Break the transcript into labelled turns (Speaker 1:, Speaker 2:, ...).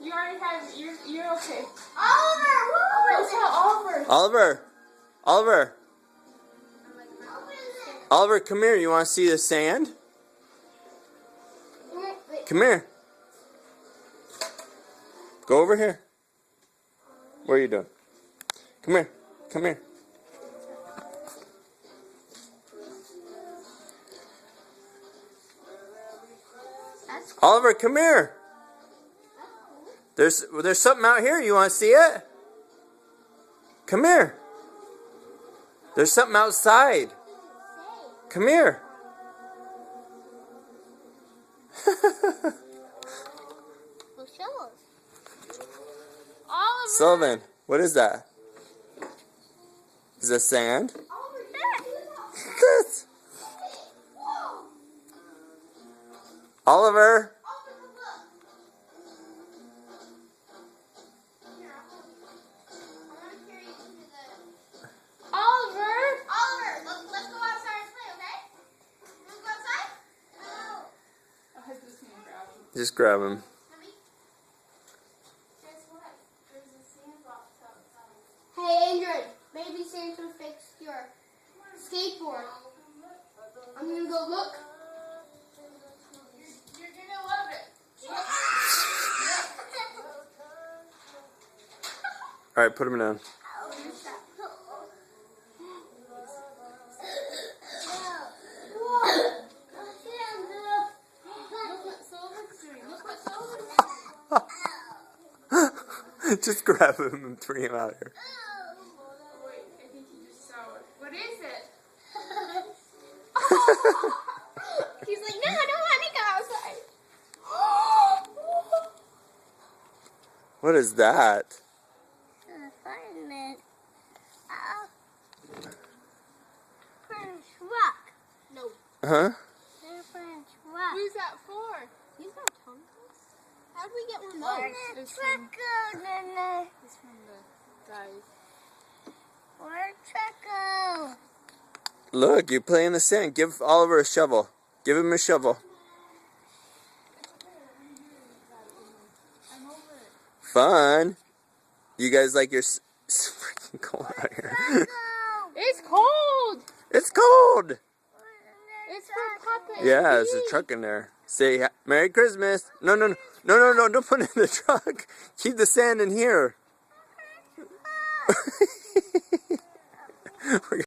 Speaker 1: You already have. You're okay.
Speaker 2: Oliver, woo!
Speaker 1: Let's tell Oliver.
Speaker 3: Oliver. Oliver. Oliver, come here. You want to see the sand? Come here. Go over here. What are you doing? Come here. Come here. Oliver, come here. There's something out here. You want to see it? Come here. There's something outside. Come here.
Speaker 1: Oliver.
Speaker 3: Sullivan, what is that? Is that sand? Oliver. Just grab him.
Speaker 2: Hey, Andrew, maybe Santa fixed your skateboard. I'm gonna go look.
Speaker 1: You're gonna love it.
Speaker 3: All right, put him down. Just grab him and bring him out here.
Speaker 1: Wait, I think he just saw it. What is it?
Speaker 2: He's like, no, don't let me go outside.
Speaker 3: What is that?
Speaker 2: No.
Speaker 3: Huh?
Speaker 1: Who's that for?
Speaker 2: These are tongues. How'd we get one of those?
Speaker 1: It's from the guys.
Speaker 3: Look, you play in the sand. Give Oliver a shovel. Give him a shovel.
Speaker 1: I'm over it.
Speaker 3: Fun. You guys like your... It's freaking cold out here.
Speaker 1: It's cold.
Speaker 3: It's cold.
Speaker 1: It's for Papa.
Speaker 3: Yeah, there's a truck in there. Say Merry Christmas. No, don't put it in the truck. Keep the sand in here.